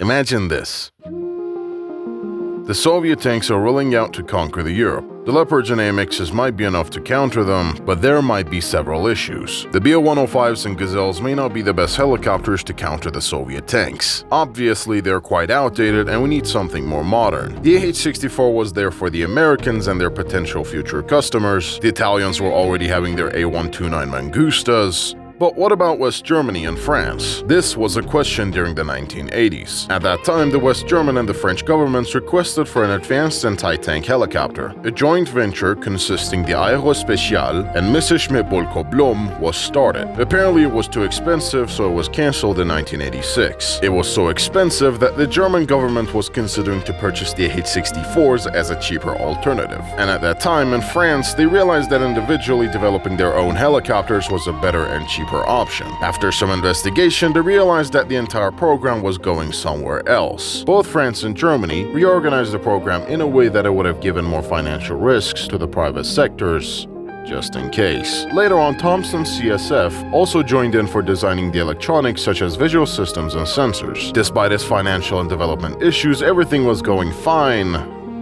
Imagine this. The Soviet tanks are rolling out to conquer the Europe. The Leopards and AMXs might be enough to counter them, but there might be several issues. The Bl-105s and Gazelles may not be the best helicopters to counter the Soviet tanks. Obviously, they're quite outdated and we need something more modern. The AH-64 was there for the Americans and their potential future customers. The Italians were already having their A129 Mangustas. But what about West Germany and France? This was a question during the 1980s. At that time, the West German and the French governments requested for an advanced anti-tank helicopter. A joint venture consisting the Aerospecial and Misc Mods was started. Apparently it was too expensive, so it was cancelled in 1986. It was so expensive that the German government was considering to purchase the AH-64s as a cheaper alternative. And at that time in France, they realized that individually developing their own helicopters was a better and cheaper option. After some investigation, they realized that the entire program was going somewhere else. Both France and Germany reorganized the program in a way that it would have given more financial risks to the private sectors, just in case. Later on, Thomson CSF also joined in for designing the electronics such as visual systems and sensors. Despite its financial and development issues, everything was going fine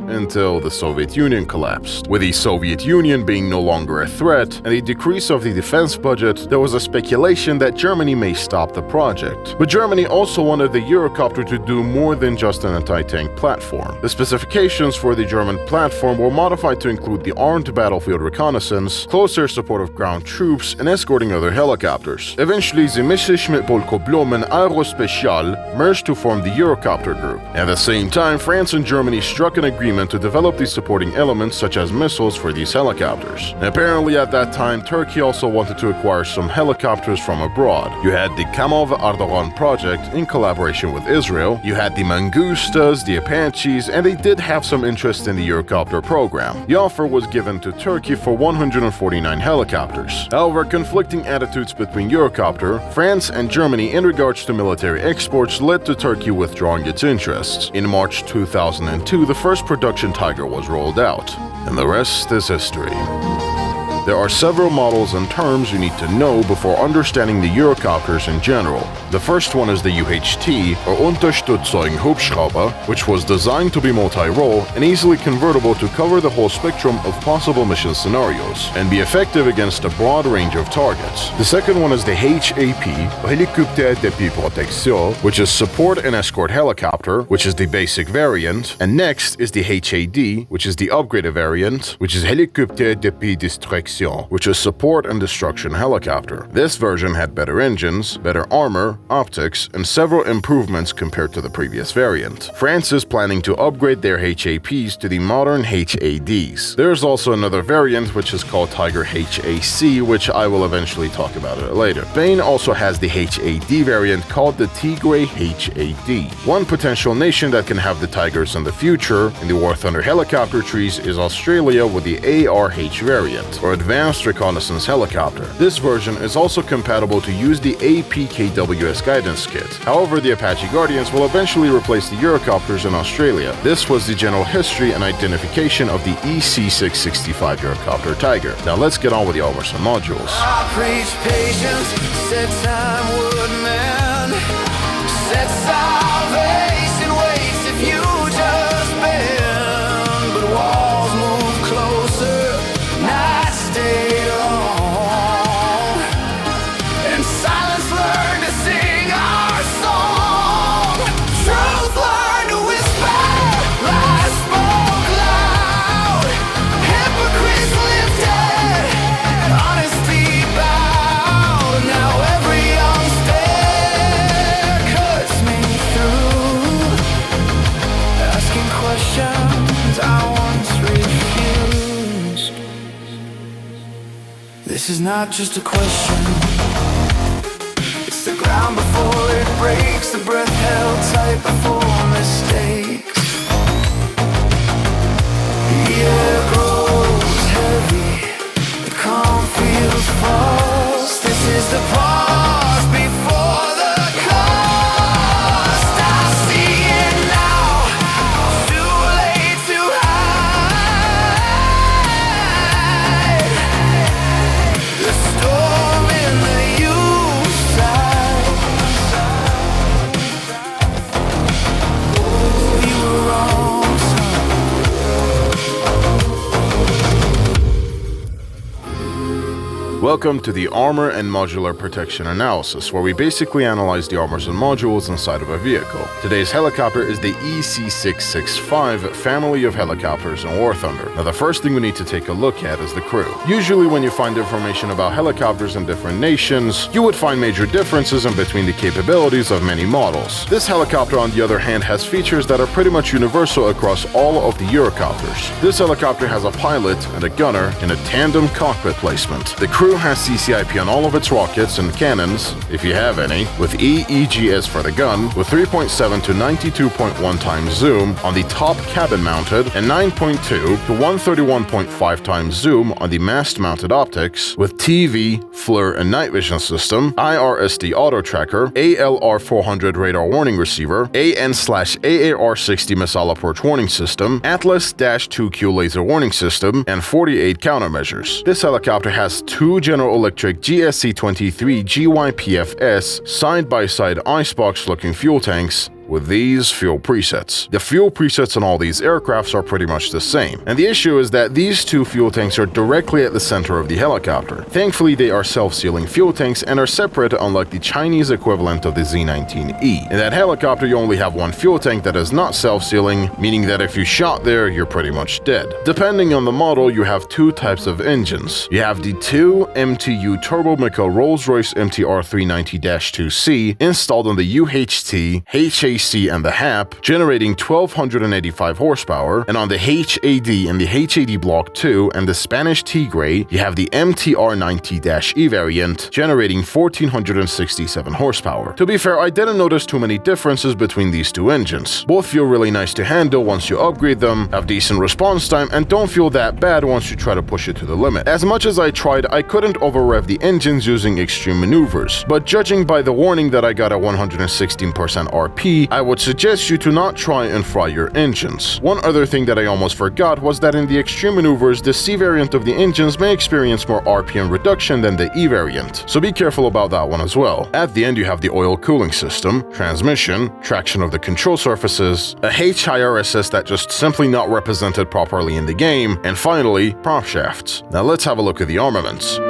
until the Soviet Union collapsed. With the Soviet Union being no longer a threat and a decrease of the defense budget, there was a speculation that Germany may stop the project. But Germany also wanted the Eurocopter to do more than just an anti-tank platform. The specifications for the German platform were modified to include the armed battlefield reconnaissance, close air support of ground troops, and escorting other helicopters. Eventually, the Misc Mods and Aerospecial merged to form the Eurocopter group. At the same time, France and Germany struck an agreement to develop these supporting elements such as missiles for these helicopters. And apparently at that time, Turkey also wanted to acquire some helicopters from abroad. You had the Kamov Ardalan project in collaboration with Israel, you had the Mangustas, the Apaches, and they did have some interest in the Eurocopter program. The offer was given to Turkey for 149 helicopters. However, conflicting attitudes between Eurocopter, France, and Germany in regards to military exports led to Turkey withdrawing its interests. In March 2002, the first production Tiger was rolled out, and the rest is history. There are several models and terms you need to know before understanding the Eurocopters in general. The first one is the UHT, or Unterstützung Hubschrauber, which was designed to be multi-role and easily convertible to cover the whole spectrum of possible mission scenarios and be effective against a broad range of targets. The second one is the HAP, Hélicoptère d'appui protection, which is support and escort helicopter, which is the basic variant, and next is the HAD, which is the upgraded variant, which is Hélicoptère d'appui destruction, which is support and destruction helicopter. This version had better engines, better armor, optics, and several improvements compared to the previous variant. France is planning to upgrade their HAPs to the modern HADs. There's also another variant which is called Tiger HAC, which I will eventually talk about it later. Spain also has the HAD variant called the Tigre HAD. One potential nation that can have the Tigers in the future in the warthunder helicopter trees is Australia with the ARH variant, or Advanced Reconnaissance Helicopter. This version is also compatible to use the APKWS guidance kit. However, the Apache Guardians will eventually replace the Eurocopters in Australia. This was the general history and identification of the EC665 Eurocopter Tiger. Now let's get on with the armors and modules. I preach patience, said time would mend, said salvation waits if you just bend, but walls move closer, nights stay long, and silence learned to sing our song. Truth learned to whisper, lies spoke loud, hypocrites lifted, honesty bowed. Now every young stare cuts me through, asking questions I once refused. This is not just a question, it's the ground before it breaks, the breath held tight before mistakes. The air grows heavy, the calm feels false. This is the pause before the cost. I see it now, too late to hide. The storm in the U-side. Welcome to the Armor and Modular Protection Analysis, where we basically analyze the armors and modules inside of a vehicle. Today's helicopter is the EC665 family of helicopters in War Thunder. Now, the first thing we need to take a look at is the crew. Usually when you find information about helicopters in different nations, you would find major differences in between the capabilities of many models. This helicopter, on the other hand, has features that are pretty much universal across all of the Eurocopters. This helicopter has a pilot and a gunner in a tandem cockpit placement. The crew has CCIP on all of its rockets and cannons, if you have any, with EEGS for the gun, with 3.7 to 92.1 times zoom on the top cabin mounted, and 9.2 to 131.5 times zoom on the mast mounted optics, with TV, FLIR and night vision system, IRSD auto tracker, ALR400 radar warning receiver, AN/AAR60 missile approach warning system, Atlas-2Q laser warning system, and 48 countermeasures. This helicopter has two General Electric GSC-23 GYPFS side-by-side icebox-looking fuel tanks with these fuel presets. The fuel presets on all these aircrafts are pretty much the same, and the issue is that these two fuel tanks are directly at the center of the helicopter. Thankfully, they are self-sealing fuel tanks and are separate, unlike the Chinese equivalent of the Z-19E. In that helicopter, you only have one fuel tank that is not self-sealing, meaning that if you shot there, you're pretty much dead. Depending on the model, you have two types of engines. You have the two MTU Turbo-Mikkel Rolls-Royce MTR 390-2C installed on the UHT, HAC and the HAP, generating 1285 horsepower, and on the HAD and the HAD Block 2 and the Spanish Tigre, you have the MTR 90-E variant, generating 1467 horsepower. To be fair, I didn't notice too many differences between these two engines. Both feel really nice to handle once you upgrade them, have decent response time, and don't feel that bad once you try to push it to the limit. As much as I tried, I couldn't over-rev the engines using extreme maneuvers, but judging by the warning that I got at 116% RP, I would suggest you to not try and fry your engines. One other thing that I almost forgot was that in the extreme maneuvers, the C variant of the engines may experience more RPM reduction than the E variant, so be careful about that one as well. At the end, you have the oil cooling system, transmission, traction of the control surfaces, a HIRSS that just simply not represented properly in the game, and finally, prop shafts. Now let's have a look at the armaments.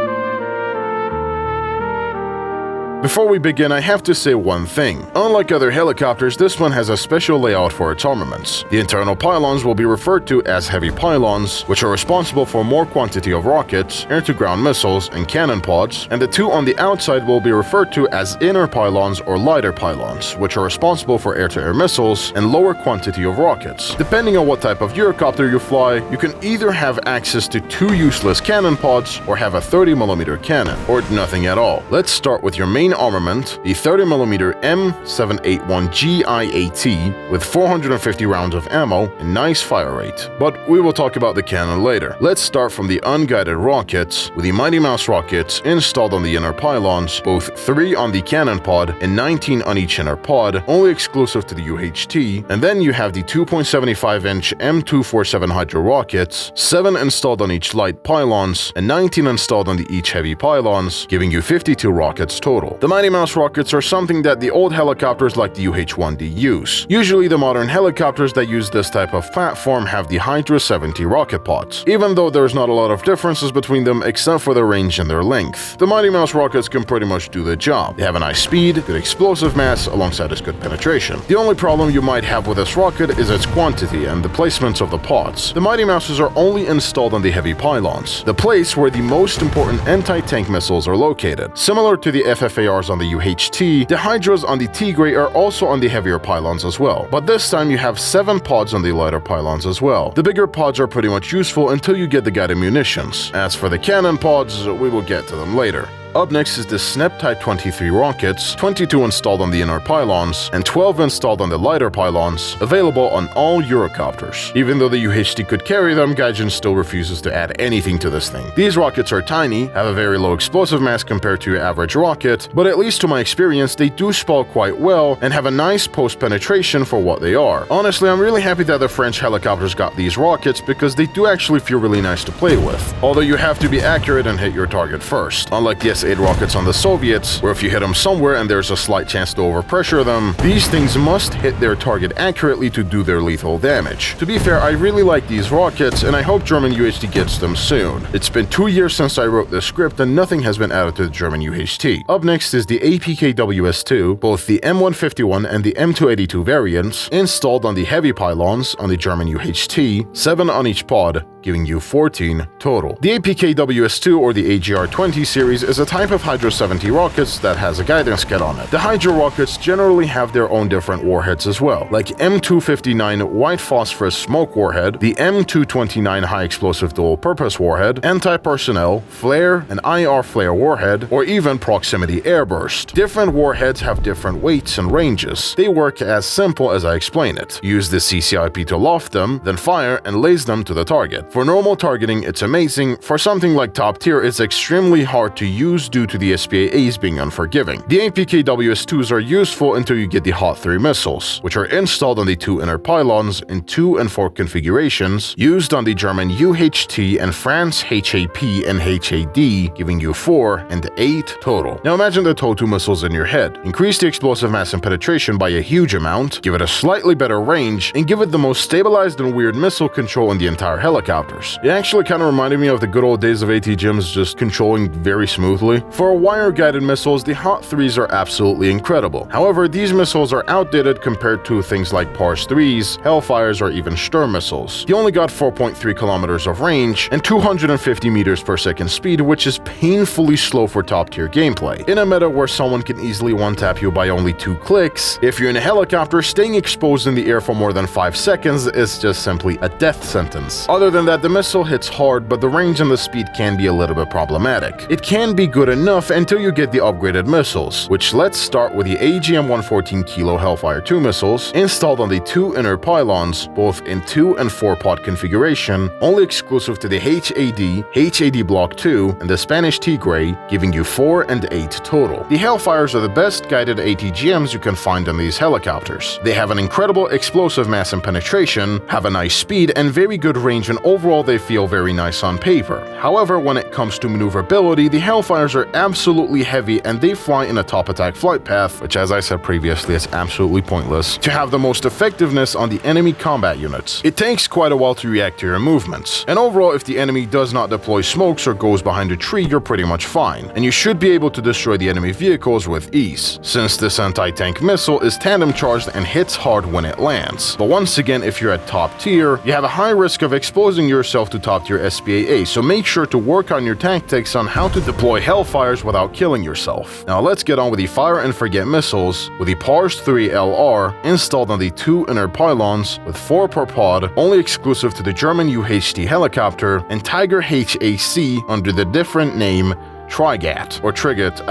Before we begin, I have to say one thing. Unlike other helicopters, this one has a special layout for its armaments. The internal pylons will be referred to as heavy pylons, which are responsible for more quantity of rockets, air-to-ground missiles, and cannon pods, and the two on the outside will be referred to as inner pylons or lighter pylons, which are responsible for air-to-air missiles and lower quantity of rockets. Depending on what type of Eurocopter you fly, you can either have access to two useless cannon pods or have a 30mm cannon, or nothing at all. Let's start with your main armament, the 30mm M781G IAT with 450 rounds of ammo and nice fire rate. But we will talk about the cannon later. Let's start from the unguided rockets, with the Mighty Mouse rockets installed on the inner pylons, both 3 on the cannon pod and 19 on each inner pod, only exclusive to the UHT, and then you have the 2.75-inch M247 Hydro rockets, 7 installed on each light pylons and 19 installed on the each heavy pylons, giving you 52 rockets total. The Mighty Mouse rockets are something that the old helicopters like the UH-1D use. Usually the modern helicopters that use this type of platform have the Hydra 70 rocket pods, even though there's not a lot of differences between them except for their range and their length. The Mighty Mouse rockets can pretty much do the job. They have a nice speed, good explosive mass, alongside its good penetration. The only problem you might have with this rocket is its quantity and the placements of the pods. The Mighty Mouses are only installed on the heavy pylons, the place where the most important anti-tank missiles are located. Similar to the FFARs on the UHT, the Hydras on the Tigre are also on the heavier pylons as well, but this time you have 7 pods on the lighter pylons as well. The bigger pods are pretty much useful until you get the guided munitions. As for the cannon pods, we will get to them later. Up next is the SNEP Type 23 rockets, 22 installed on the inner pylons and 12 installed on the lighter pylons, available on all Eurocopters. Even though the UHT could carry them, Gaijin still refuses to add anything to this thing. These rockets are tiny, have a very low explosive mass compared to your average rocket, but at least to my experience, they do spall quite well and have a nice post-penetration for what they are. Honestly, I'm really happy that the French helicopters got these rockets because they do actually feel really nice to play with, although you have to be accurate and hit your target first. Unlike the ES-8 rockets on the Soviets, where if you hit them somewhere and there's a slight chance to overpressure them, these things must hit their target accurately to do their lethal damage. To be fair, I really like these rockets, and I hope German UHT gets them soon. It's been 2 years since I wrote this script, and nothing has been added to the German UHT. Up next is the APKWS-2, both the M151 and the M282 variants, installed on the heavy pylons on the German UHT, 7 on each pod, giving you 14 total. The APKWS-2 or the AGR-20 series is a type of Hydro 70 rockets that has a guidance kit on it. The Hydro rockets generally have their own different warheads as well, like M259 White Phosphorus Smoke Warhead, the M229 High Explosive Dual Purpose Warhead, Anti-Personnel, Flare, and IR Flare Warhead, or even Proximity Airburst. Different warheads have different weights and ranges. They work as simple as I explain it. Use the CCIP to loft them, then fire and laze them to the target. For normal targeting, it's amazing. For something like top tier, it's extremely hard to use due to the SPAAs being unforgiving. The APKWS-2s are useful until you get the Hot 3 missiles, which are installed on the 2 inner pylons in 2 and 4 configurations, used on the German UHT and France HAP and HAD, giving you 4 and 8 total. Now imagine the TOW-2 missiles in your head. Increase the explosive mass and penetration by a huge amount, give it a slightly better range, and give it the most stabilized and weird missile control in the entire helicopter. It actually kind of reminded me of the good old days of ATGMs just controlling very smoothly. For wire-guided missiles, the Hot 3s are absolutely incredible. However, these missiles are outdated compared to things like Pars 3s, Hellfires, or even Sturm missiles. They only got 4.3 kilometers of range and 250 meters per second speed, which is painfully slow for top-tier gameplay. In a meta where someone can easily one-tap you by only 2 clicks, if you're in a helicopter, staying exposed in the air for more than 5 seconds is just simply a death sentence. Other than that, the missile hits hard, but the range and the speed can be a little bit problematic. It can be good enough until you get the upgraded missiles, which let's start with the AGM-114 Kilo Hellfire 2 missiles, installed on the 2 inner pylons, both in 2 and 4 pod configuration, only exclusive to the HAD Block 2, and the Spanish Tigre, giving you 4 and 8 total. The Hellfires are the best guided ATGMs you can find on these helicopters. They have an incredible explosive mass and penetration, have a nice speed, and very good range, and overall they feel very nice on paper. However, when it comes to maneuverability, the Hellfires are absolutely heavy and they fly in a top attack flight path, which as I said previously is absolutely pointless, to have the most effectiveness on the enemy combat units. It takes quite a while to react to your movements, and overall if the enemy does not deploy smokes or goes behind a tree, you're pretty much fine, and you should be able to destroy the enemy vehicles with ease, since this anti-tank missile is tandem charged and hits hard when it lands. But once again, if you're at top tier, you have a high risk of exposing yourself to top tier SPAA, so make sure to work on your tactics on how to deploy Hellfires without killing yourself. Now let's get on with the fire and forget missiles, with the Pars 3 LR installed on the 2 inner pylons with 4 per pod, only exclusive to the German UHT helicopter, and Tiger HAC under the different name Trigat or Trigat.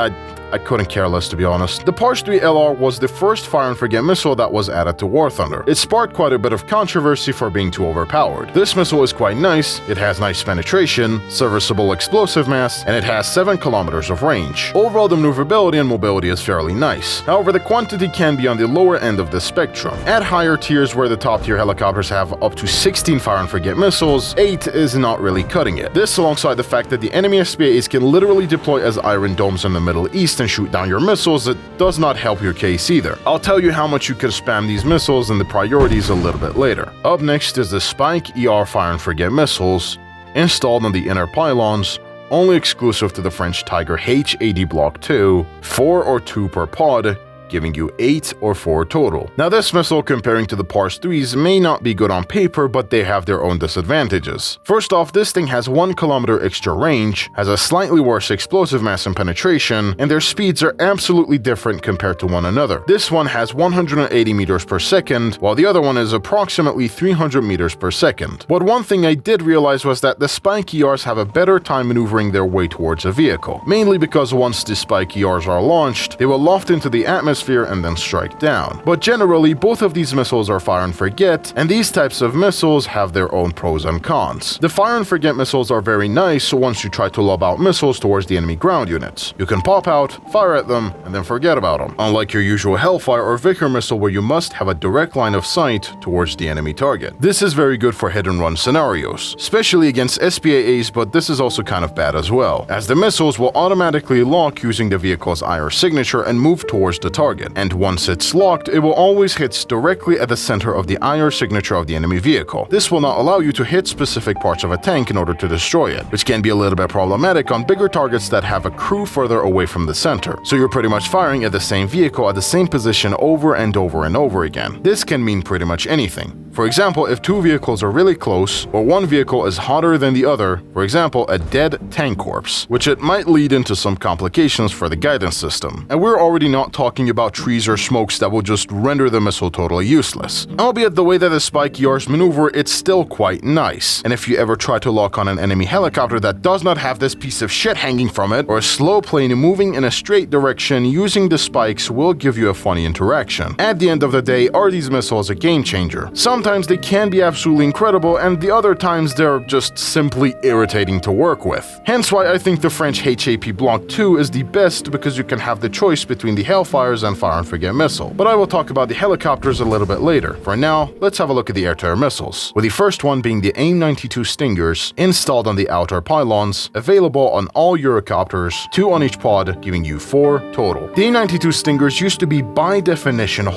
I couldn't care less, to be honest. The Pars 3 LR was the first fire and forget missile that was added to Warthunder. It sparked quite a bit of controversy for being too overpowered. This missile is quite nice, it has nice penetration, serviceable explosive mass, and it has 7 kilometers of range. Overall, the maneuverability and mobility is fairly nice. However, the quantity can be on the lower end of the spectrum. At higher tiers where the top tier helicopters have up to 16 fire and forget missiles, 8 is not really cutting it. This alongside the fact that the enemy SPAs can literally deploy as Iron Domes in the Middle East and shoot down your missiles, it does not help your case either. I'll tell you how much you could spam these missiles and the priorities a little bit later. Up next is the Spike ER fire and forget missiles, installed on the inner pylons, only exclusive to the French Tiger HAD Block 2, 4 or 2 per pod, giving you 8 or 4 total. Now this missile, comparing to the Pars 3s, may not be good on paper, but they have their own disadvantages. First off, this thing has 1 kilometer extra range, has a slightly worse explosive mass and penetration, and their speeds are absolutely different compared to one another. This one has 180 meters per second, while the other one is approximately 300 meters per second. But one thing I did realize was that the Spike ERs have a better time maneuvering their way towards a vehicle, mainly because once the Spike ERs are launched, they will loft into the atmosphere atmosphere and then strike down. But generally, both of these missiles are fire and forget, and these types of missiles have their own pros and cons. The fire and forget missiles are very nice once you try to lob out missiles towards the enemy ground units. You can pop out, fire at them, and then forget about them, unlike your usual Hellfire or Vickers missile where you must have a direct line of sight towards the enemy target. This is very good for hit-and-run scenarios, especially against SPAAs, but this is also kind of bad as well, as the missiles will automatically lock using the vehicle's IR signature and move towards the target, and once it's locked, it will always hit directly at the center of the IR signature of the enemy vehicle. This will not allow you to hit specific parts of a tank in order to destroy it, which can be a little bit problematic on bigger targets that have a crew further away from the center, so you're pretty much firing at the same vehicle at the same position over and over and over again. This can mean pretty much anything. For example, if two vehicles are really close, or one vehicle is hotter than the other, for example, a dead tank corpse, which it might lead into some complications for the guidance system. And we're already not talking about trees or smokes that will just render the missile totally useless. Albeit the way that the spike ERs maneuver, it's still quite nice. And if you ever try to lock on an enemy helicopter that does not have this piece of shit hanging from it, or a slow plane moving in a straight direction, using the spikes will give you a funny interaction. At the end of the day, are these missiles a game changer? Sometimes they can be absolutely incredible, and the other times they're just simply irritating to work with. Hence why I think the French HAP Block 2 is the best, because you can have the choice between the Hellfires and Fire and Forget missile. But I will talk about the helicopters a little bit later. For now, let's have a look at the air-to-air missiles, with the first one being the AIM-92 Stingers installed on the outer pylons, available on all Eurocopters, 2 on each pod, giving you 4 total. The AIM-92 Stingers used to be by definition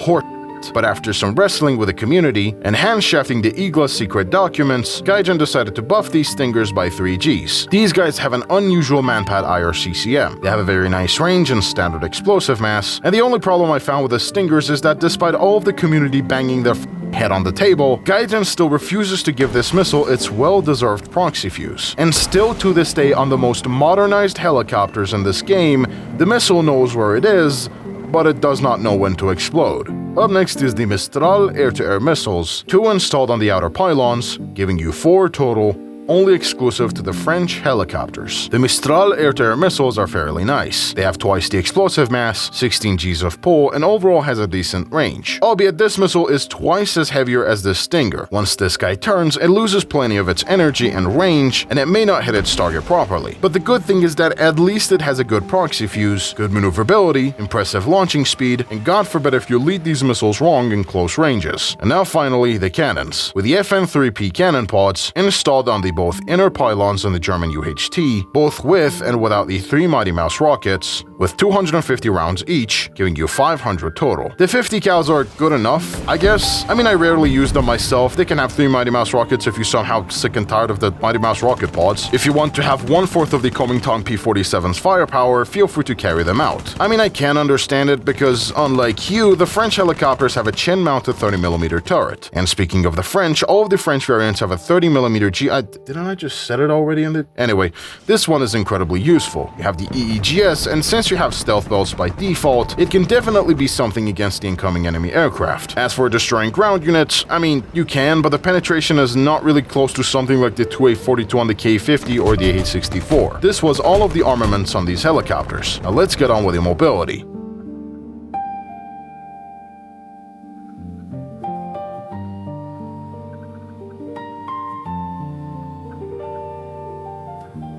but after some wrestling with the community and handshafting the EGLA's secret documents, Gaijin decided to buff these Stingers by 3 Gs. These guys have an unusual manpad IR CCM. They have a very nice range and standard explosive mass, and the only problem I found with the Stingers is that despite all of the community banging their head on the table, Gaijin still refuses to give this missile its well-deserved proxy fuse. And still to this day, on the most modernized helicopters in this game, the missile knows where it is, but it does not know when to explode. Up next is the Mistral air-to-air missiles, 2 installed on the outer pylons, giving you 4 total, only exclusive to the French helicopters. The Mistral air-to-air missiles are fairly nice. They have twice the explosive mass, 16 Gs of pull, and overall has a decent range. Albeit this missile is twice as heavier as the Stinger. Once this guy turns, it loses plenty of its energy and range, and it may not hit its target properly. But the good thing is that at least it has a good proxy fuse, good maneuverability, impressive launching speed, and God forbid if you lead these missiles wrong in close ranges. And now finally, the cannons. With the FN3P cannon pods installed on the both inner pylons and the German UHT, both with and without the 3 Mighty Mouse rockets, with 250 rounds each, giving you 500 total. The 50 cals are good enough, I guess. I mean, I rarely use them myself. They can have 3 Mighty Mouse rockets if you somehow sick and tired of the Mighty Mouse rocket pods. If you want to have 1/4 of the Comington P-47's firepower, feel free to carry them out. I mean, I can understand it because, unlike you, the French helicopters have a chin-mounted 30mm turret. And speaking of the French, all of the French variants have a 30mm G... Didn't I just said it already in the... Anyway, this one is incredibly useful. You have the EEGS, and since you have stealth belts by default, it can definitely be something against the incoming enemy aircraft. As for destroying ground units, I mean, you can, but the penetration is not really close to something like the 2A42 on the K50 or the A64. This was all of the armaments on these helicopters. Now let's get on with the mobility.